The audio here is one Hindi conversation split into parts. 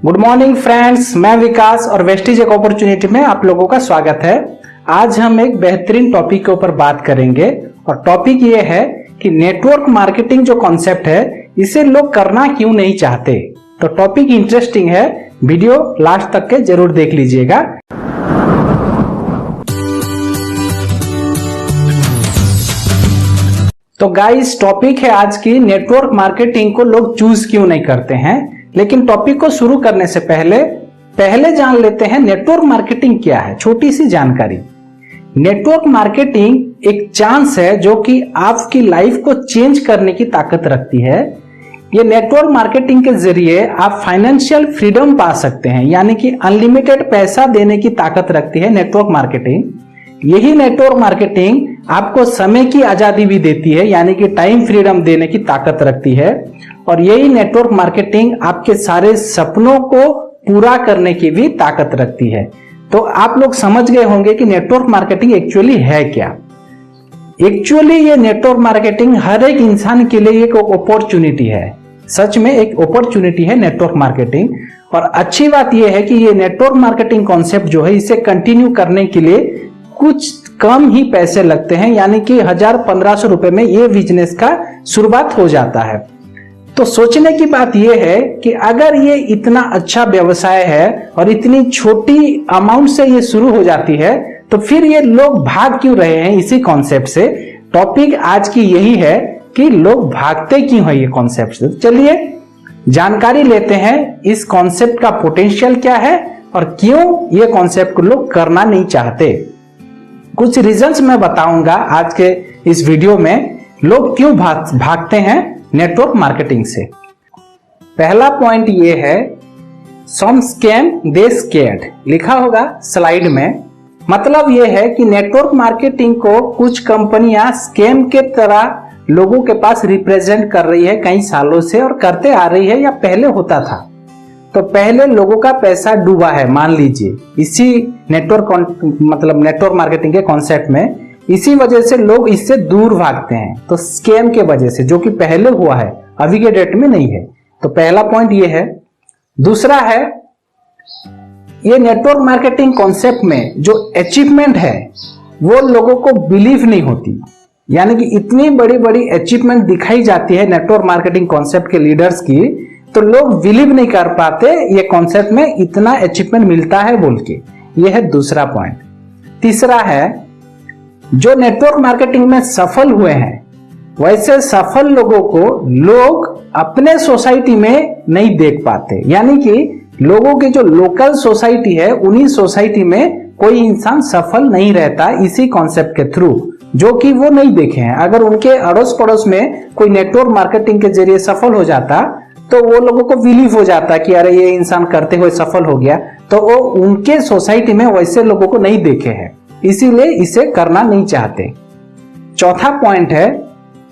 गुड मॉर्निंग फ्रेंड्स, मैं विकास और वेस्टिज एक अपॉर्चुनिटी में आप लोगों का स्वागत है। आज हम एक बेहतरीन टॉपिक के ऊपर बात करेंगे और टॉपिक ये है कि नेटवर्क मार्केटिंग जो कॉन्सेप्ट है इसे लोग करना क्यों नहीं चाहते। तो टॉपिक इंटरेस्टिंग है, वीडियो लास्ट तक के जरूर देख लीजिएगा। तो गाइस, टॉपिक है आज की नेटवर्क मार्केटिंग को लोग चूज क्यों नहीं करते हैं। लेकिन टॉपिक को शुरू करने से पहले जान लेते हैं नेटवर्क मार्केटिंग क्या है। छोटी सी जानकारी। नेटवर्क मार्केटिंग एक चांस है जो कि आपकी लाइफ को चेंज करने की ताकत रखती है। ये नेटवर्क मार्केटिंग के जरिए आप फाइनेंशियल फ्रीडम पा सकते हैं, यानी कि अनलिमिटेड पैसा देने की ताकत रखती है नेटवर्क मार्केटिंग। यही नेटवर्क मार्केटिंग आपको समय की आजादी भी देती है, यानी कि टाइम फ्रीडम देने की ताकत रखती है। और यही नेटवर्क मार्केटिंग आपके सारे सपनों को पूरा करने की भी ताकत रखती है। तो आप लोग समझ गए होंगे कि नेटवर्क मार्केटिंग एक्चुअली है क्या। एक्चुअली ये नेटवर्क मार्केटिंग हर एक इंसान के लिए एक अपॉर्चुनिटी है। सच में एक अपॉर्चुनिटी है नेटवर्क मार्केटिंग। और अच्छी बात यह है कि ये नेटवर्क मार्केटिंग कॉन्सेप्ट जो है इसे कंटिन्यू करने के लिए कुछ कम ही पैसे लगते हैं, यानी कि 1000-1500 रुपए में ये बिजनेस का शुरुआत हो जाता है। तो सोचने की बात यह है कि अगर ये इतना अच्छा व्यवसाय है और इतनी छोटी अमाउंट से ये शुरू हो जाती है, तो फिर ये लोग भाग क्यों रहे हैं इसी कॉन्सेप्ट से। टॉपिक आज की यही है कि लोग भागते क्यों है ये कॉन्सेप्ट से। चलिए जानकारी लेते हैं इस कॉन्सेप्ट का पोटेंशियल क्या है और क्यों ये कॉन्सेप्ट को लोग करना नहीं चाहते। कुछ रीजंस मैं बताऊंगा आज के इस वीडियो में, लोग क्यों भागते हैं नेटवर्क मार्केटिंग से। पहला पॉइंट ये है, सम स्कैम दे स्कैर्ड, लिखा होगा स्लाइड में। मतलब ये है कि नेटवर्क मार्केटिंग को कुछ कंपनियां स्कैम के तरह लोगों के पास रिप्रेजेंट कर रही है कई सालों से, और करते आ रही है या पहले होता था। तो पहले लोगों का पैसा डूबा है, मान लीजिए इसी नेटवर्क मार्केटिंग के कॉन्सेप्ट में। इसी वजह से लोग इससे दूर भागते हैं। तो स्कैम के वजह से, जो कि पहले हुआ है, अभी के डेट में नहीं है। तो पहला पॉइंट ये है। दूसरा है, ये नेटवर्क मार्केटिंग कॉन्सेप्ट में जो अचीवमेंट है वो लोगों को बिलीव नहीं होती। यानी कि इतनी बड़ी बड़ी अचीवमेंट दिखाई जाती है नेटवर्क मार्केटिंग कॉन्सेप्ट के लीडर्स की, तो लोग बिलीव नहीं कर पाते ये कॉन्सेप्ट में इतना अचीवमेंट मिलता है बोल के। ये है दूसरा पॉइंट। तीसरा है, जो नेटवर्क मार्केटिंग में सफल हुए हैं, वैसे सफल लोगों को लोग अपने सोसाइटी में नहीं देख पाते। यानी कि लोगों की जो लोकल सोसाइटी है, उन्हीं सोसाइटी में कोई इंसान सफल नहीं रहता इसी कॉन्सेप्ट के थ्रू, जो कि वो नहीं देखे हैं। अगर उनके अड़ोस पड़ोस में कोई नेटवर्क मार्केटिंग के जरिए सफल हो जाता, तो वो लोगों को बिलीव हो जाता कि अरे ये इंसान करते हुए सफल हो गया। तो वो उनके सोसाइटी में वैसे लोगों को नहीं देखे हैं, इसीलिए इसे करना नहीं चाहते। चौथा पॉइंट है,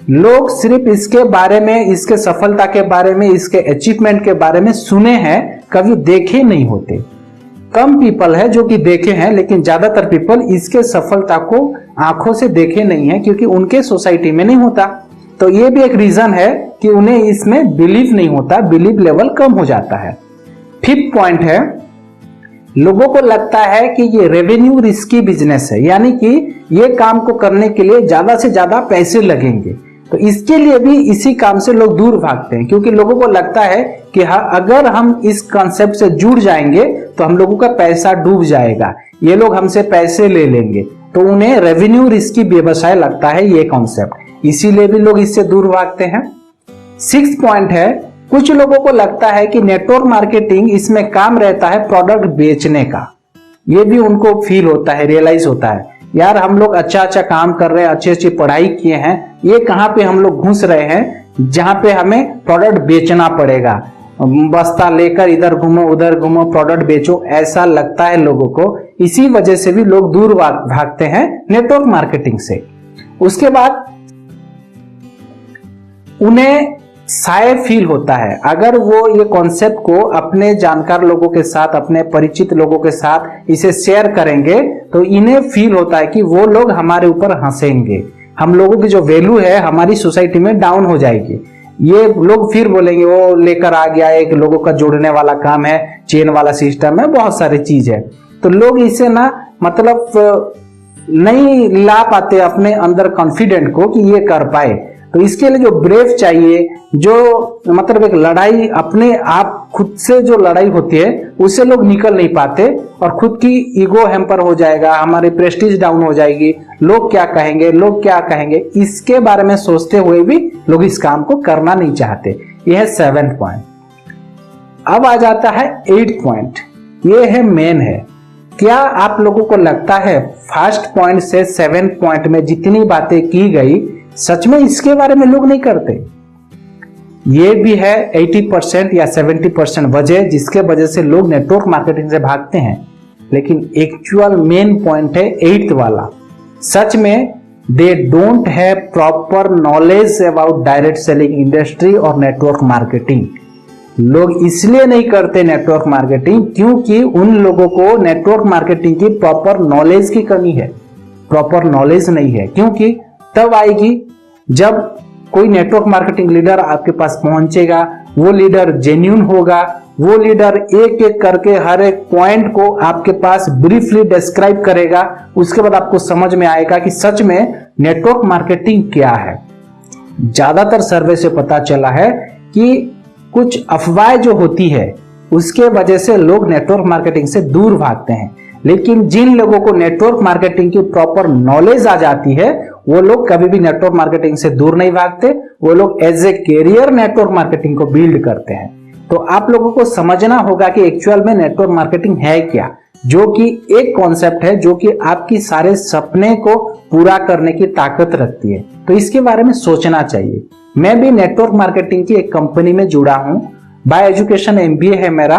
लोग सिर्फ इसके बारे में, इसके सफलता के बारे में, इसके अचीवमेंट के बारे में सुने हैं, कभी देखे नहीं होते। कम पीपल है जो कि देखे हैं, लेकिन ज्यादातर पीपल इसके सफलता को आंखों से देखे नहीं है, क्योंकि उनके सोसाइटी में नहीं होता। तो ये भी एक रीजन है कि उन्हें इसमें बिलीव नहीं होता, बिलीव लेवल कम हो जाता है। फिफ्थ पॉइंट है, लोगों को लगता है कि ये रेवेन्यू रिस्की बिजनेस है, यानी कि ये काम को करने के लिए ज्यादा से ज्यादा पैसे लगेंगे। तो इसके लिए भी इसी काम से लोग दूर भागते हैं, क्योंकि लोगों को लगता है कि अगर हम इस कॉन्सेप्ट से जुड़ जाएंगे तो हम लोगों का पैसा डूब जाएगा, ये लोग हमसे पैसे ले लेंगे। तो उन्हें रेवेन्यू रिस्की व्यवसाय लगता है ये कॉन्सेप्ट, इसीलिए भी लोग इससे दूर भागते हैं। सिक्स पॉइंट है, कुछ लोगों को लगता है कि नेटवर्क मार्केटिंग इसमें काम रहता है प्रोडक्ट बेचने का। ये भी उनको फील होता है, रियलाइज होता है, यार हम लोग अच्छा काम कर रहे हैं, अच्छी पढ़ाई किए हैं, ये कहाँ पे हम लोग घुस रहे हैं जहां पे हमें प्रोडक्ट बेचना पड़ेगा। बस्ता लेकर इधर घूमो उधर घूमो, प्रोडक्ट बेचो, ऐसा लगता है लोगों को। इसी वजह से भी लोग दूर भागते हैं नेटवर्क मार्केटिंग से। उसके बाद उन्हें शायद फील होता है, अगर वो ये कॉन्सेप्ट को अपने जानकार लोगों के साथ, अपने परिचित लोगों के साथ इसे शेयर करेंगे, तो इन्हें फील होता है कि वो लोग हमारे ऊपर हंसेंगे, हम लोगों की जो वैल्यू है हमारी सोसाइटी में डाउन हो जाएगी। ये लोग फिर बोलेंगे वो लेकर आ गया, एक लोगों का जोड़ने वाला काम है, चेन वाला सिस्टम है, बहुत सारी चीज है। तो लोग इसे ना मतलब नहीं ला पाते अपने अंदर कॉन्फिडेंट को कि ये कर पाए। तो इसके लिए जो ब्रेव चाहिए, जो मतलब एक लड़ाई अपने आप खुद से जो लड़ाई होती है उससे लोग निकल नहीं पाते, और खुद की ईगो हैम्पर हो जाएगा, हमारी प्रेस्टीज डाउन हो जाएगी, लोग क्या कहेंगे, लोग क्या कहेंगे, इसके बारे में सोचते हुए भी लोग इस काम को करना नहीं चाहते। यह है 7th पॉइंट। अब आ जाता है 8th पॉइंट। ये है मेन है। क्या आप लोगों को लगता है फर्स्ट पॉइंट से 7th पॉइंट में जितनी बातें की गई सच में इसके बारे में लोग नहीं करते? ये भी है 80% या 70% वजह जिसके वजह से लोग नेटवर्क मार्केटिंग से भागते हैं। लेकिन एक्चुअल मेन पॉइंट है 8th वाला। सच में they don't have proper knowledge about direct selling industry और नेटवर्क मार्केटिंग। लोग इसलिए नहीं करते नेटवर्क मार्केटिंग क्योंकि उन लोगों को नेटवर्क मार्केटिंग की प्रॉपर नॉलेज की कमी है, प्रॉपर नॉलेज नहीं है। क्योंकि तब आएगी जब कोई नेटवर्क मार्केटिंग लीडर आपके पास पहुंचेगा, वो लीडर जेन्युइन होगा, वो लीडर एक एक करके हर एक पॉइंट को आपके पास ब्रीफली डिस्क्राइब करेगा। उसके बाद आपको समझ में आएगा कि सच में नेटवर्क मार्केटिंग क्या है। ज्यादातर सर्वे से पता चला है कि कुछ अफवाहें जो होती है उसके वजह से लोग नेटवर्क मार्केटिंग से दूर भागते हैं। लेकिन जिन लोगों को नेटवर्क मार्केटिंग की प्रॉपर नॉलेज आ जाती है वो लोग कभी भी नेटवर्क मार्केटिंग से दूर नहीं भागते, वो लोग as a career network marketing को बिल्ड करते हैं। तो आप लोगों को समझना होगा कि एक्चुअल में नेटवर्क मार्केटिंग है क्या, जो कि एक कॉन्सेप्ट है जो कि आपकी सारे सपने को पूरा करने की ताकत रखती है। तो इसके बारे में सोचना चाहिए। मैं भी नेटवर्क मार्केटिंग की एक कंपनी में जुड़ा हूं, बाय एजुकेशन MBA है मेरा,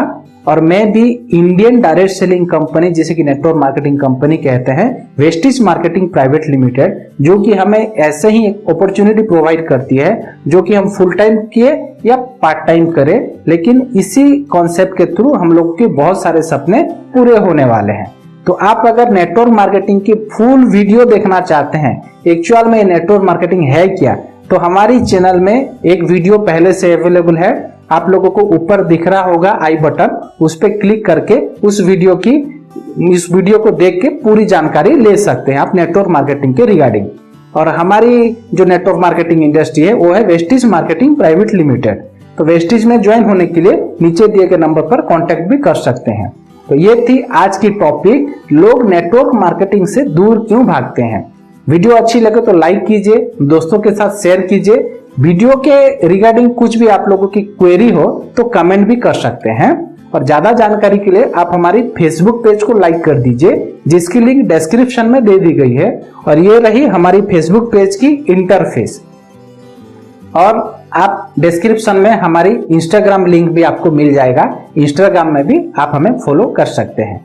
और मैं भी इंडियन डायरेक्ट सेलिंग कंपनी जिसे कि नेटवर्क मार्केटिंग कंपनी कहते हैं, वेस्टिज मार्केटिंग प्राइवेट लिमिटेड, जो कि हमें ऐसे ही एक अपॉर्चुनिटी प्रोवाइड करती है जो कि हम फुल टाइम किए या पार्ट टाइम करें, लेकिन इसी कॉन्सेप्ट के थ्रू हम लोग के बहुत सारे सपने पूरे होने वाले हैं। तो आप अगर नेटवर्क मार्केटिंग की फुल वीडियो देखना चाहते हैं, एक्चुअल में नेटवर्क मार्केटिंग है क्या, तो हमारी चैनल में एक वीडियो पहले से अवेलेबल है। आप लोगों को ऊपर दिख रहा होगा आई बटन, उस पर क्लिक करके इस वीडियो को देख के पूरी जानकारी ले सकते हैं आप नेटवर्क मार्केटिंग के रिगार्डिंग। और हमारी जो नेटवर्क मार्केटिंग इंडस्ट्री है वो है वेस्टिज मार्केटिंग प्राइवेट लिमिटेड। तो वेस्टिज में ज्वाइन होने के लिए नीचे दिए गए नंबर पर कांटेक्ट भी कर सकते हैं। तो ये थी आज की टॉपिक, लोग नेटवर्क मार्केटिंग से दूर क्यों भागते हैं। वीडियो अच्छी लगे तो लाइक कीजिए, दोस्तों के साथ शेयर कीजिए। वीडियो के रिगार्डिंग कुछ भी आप लोगों की क्वेरी हो तो कमेंट भी कर सकते हैं। और ज्यादा जानकारी के लिए आप हमारी फेसबुक पेज को लाइक कर दीजिए, जिसकी लिंक डिस्क्रिप्शन में दे दी गई है। और ये रही हमारी फेसबुक पेज की इंटरफेस। और आप डिस्क्रिप्शन में हमारी इंस्टाग्राम लिंक भी आपको मिल जाएगा, इंस्टाग्राम में भी आप हमें फॉलो कर सकते हैं।